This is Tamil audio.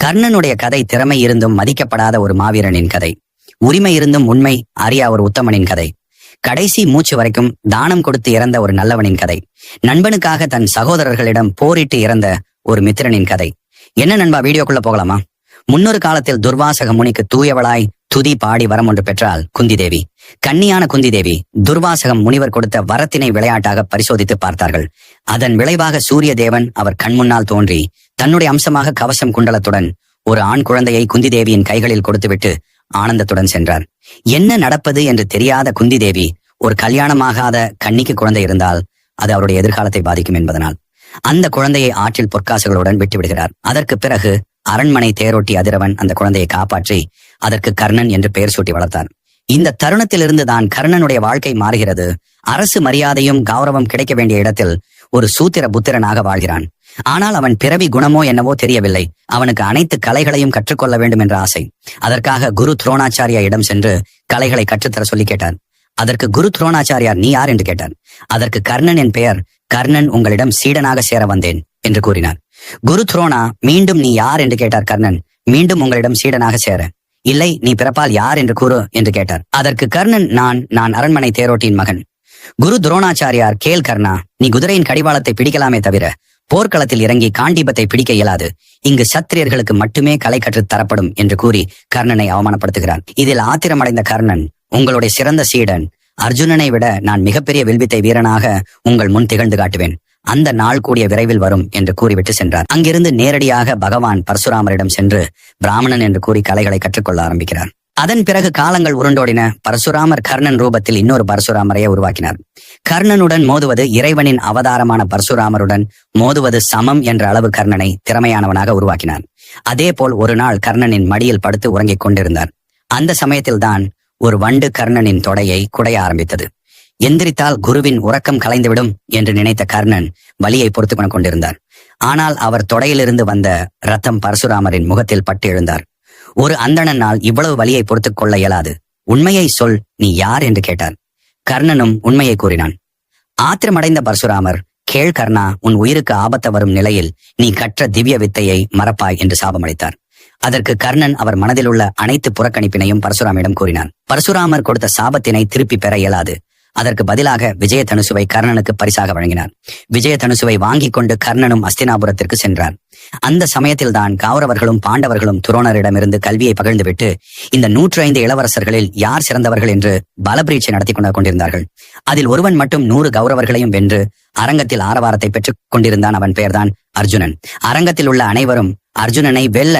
கர்ணனுடைய கதை திறமை இருந்தும் மதிக்கப்படாத ஒரு மாவீரனின் கதை. உரிமை இருந்தும் உண்மை அறியா ஒரு உத்தமனின் கதை. கடைசி மூச்சு வரைக்கும் தானம் கொடுத்து இறந்த ஒரு நல்லவனின் கதை. நண்பனுக்காக தன் சகோதரர்களிடம் போரிட்டு இறந்த ஒரு மித்திரனின் கதை. என்ன நண்பா, வீடியோக்குள்ள போகலாமா? முன்னொரு காலத்தில் துர்வாசக முனிக்கு தூயவளாய் துதி பாடி வரம் ஒன்று பெற்றாள் குந்தி தேவி. கன்னியான குந்தி தேவி துர்வாசகம் முனிவர் கொடுத்த வரத்தினை விளையாட்டாக பரிசோதித்து பார்த்தார்கள். அதன் விளைவாக சூரிய தேவன் அவர் கண்முன்னால் தோன்றி தன்னுடைய அம்சமாக கவசம் குண்டலத்துடன் ஒரு ஆண் குழந்தையை குந்தி தேவியின் கைகளில் கொடுத்துவிட்டு ஆனந்தத்துடன் சென்றார். என்ன நடப்பது என்று தெரியாத குந்தி தேவி ஒரு கல்யாணமாகாத கன்னிக்கு குழந்தை இருந்தால் அது அவருடைய எதிர்காலத்தை பாதிக்கும் என்பதனால் அந்த குழந்தையை ஆற்றில் பொற்காசுகளுடன் விட்டுவிடுகிறார். அதற்கு பிறகு அரண்மனை தேரோட்டி அதிரவன் அந்த குழந்தையை காப்பாற்றி அதற்கு கர்ணன் என்று பெயர் சூட்டி வளர்த்தார். இந்த தருணத்திலிருந்து தான் கர்ணனுடைய வாழ்க்கை மாறுகிறது. அரசு மரியாதையும் கௌரவம் கிடைக்க வேண்டிய இடத்தில் ஒரு சூத்திர புத்திரனாக வாழ்கிறான். ஆனால் அவன் பிறவி குணமோ என்னவோ தெரியவில்லை. அவனுக்கு அனைத்து கலைகளையும் கற்றுக்கொள்ள வேண்டும் என்ற ஆசை. அதற்காக குரு துரோணாச்சாரியா இடம் சென்று கலைகளை கற்றுத்தர சொல்லி கேட்டார். அதற்கு குரு துரோணாச்சாரியார் நீ யார் என்று கேட்டார். அதற்கு கர்ணன் என் பெயர், கர்ணன் உங்களிடம் சீடனாக சேர வந்தேன் என்று கூறினார். குரு துரோணா மீண்டும் நீ யார் என்று கேட்டார். கர்ணன் மீண்டும் உங்களிடம் சீடனாக சேர. இல்லை, நீ பிறப்பால் யார் என்று கூறு என்று கேட்டார். அதற்கு கர்ணன் நான் அரண்மனை தேரோட்டியின் மகன். குரு துரோணாச்சாரியார் கேள் கர்ணா, நீ குதிரையின் கடிவாளத்தை பிடிக்கலாமே தவிர போர்க்களத்தில் இறங்கி காண்டீபத்தை பிடிக்க இயலாது. இங்கு சத்திரியர்களுக்கு மட்டுமே கலை கற்றுத் தரப்படும் என்று கூறி கர்ணனை அவமானப்படுத்துகிறார். இதில் ஆத்திரமடைந்த கர்ணன், உங்களுடைய சிறந்த சீடன் அர்ஜுனனை விட நான் மிகப்பெரிய வில்வித்தை வீரனாக உங்கள் முன் திகழ்ந்து காட்டுவேன். அந்த நாள் கூடிய விரைவில் வரும் என்று கூறிவிட்டு சென்றார். அங்கிருந்து நேரடியாக பகவான் பரசுராமரிடம் சென்று பிராமணன் என்று கூறி கலைகளை கற்றுக்கொள்ள ஆரம்பிக்கிறார். அதன் பிறகு காலங்கள் உருண்டோடின. பரசுராமர் கர்ணன் ரூபத்தில் இன்னொரு பரசுராமரையே உருவாக்கினார். கர்ணனுடன் மோதுவது இறைவனின் அவதாரமான பரசுராமருடன் மோதுவது சமம் என்ற அளவு கர்ணனை திறமையானவனாக உருவாக்கினார். அதே போல் ஒரு நாள் கர்ணனின் மடியில் படுத்து உறங்கிக் கொண்டிருந்தார். அந்த சமயத்தில்தான் ஒரு வண்டு கர்ணனின் தொடையை குடைய ஆரம்பித்தது. எந்திரித்தால் குருவின் உறக்கம் கலைந்துவிடும் என்று நினைத்த கர்ணன் வலியை பொறுத்துக் கொண்டிருந்தார். ஆனால் அவர் தொடையிலிருந்து வந்த ரத்தம் பரசுராமரின் முகத்தில் பட்டு எழுந்தார். ஒரு அந்தணனால் இவ்வளவு வலியை பொறுத்துக் கொள்ள இயலாது. உண்மையை சொல், நீ யார் என்று கேட்டார். கர்ணனும் உண்மையை கூறினான். ஆத்திரமடைந்த பரசுராமர், கேள் கர்ணா, உன் உயிருக்கு ஆபத்து வரும் நிலையில் நீ கற்ற திவ்ய வித்தையை மறப்பாய் என்று சாபமளித்தார். அதற்கு கர்ணன் அவர் மனதில் உள்ள அனைத்து புறக்கணிப்பினையும் பரசுராமிடம் கூறினார். பரசுராமர் கொடுத்த சாபத்தினை திருப்பி பெற இயலாது. அதற்கு பதிலாக விஜய தனுசுவை கர்ணனுக்கு பரிசாக வழங்கினார். விஜய தனுசுவை வாங்கிக் கொண்டு கர்ணனும் அஸ்தினாபுரத்திற்கு சென்றார். அந்த சமயத்தில் தான் கௌரவர்களும் பாண்டவர்களும் துரோணரிடமிருந்து கல்வியை பகிர்ந்துவிட்டு இந்த 105 இளவரசர்களில் யார் சிறந்தவர்கள் என்று பலபரீட்சை நடத்தி கொண்டிருந்தார்கள். அதில் ஒருவன் மட்டும் 100 கௌரவர்களையும் வென்று அரங்கத்தில் ஆரவாரத்தை பெற்றுக் கொண்டிருந்தான். அவன் பெயர்தான் அர்ஜுனன். அரங்கத்தில் உள்ள அனைவரும் அர்ஜுனனை வெல்ல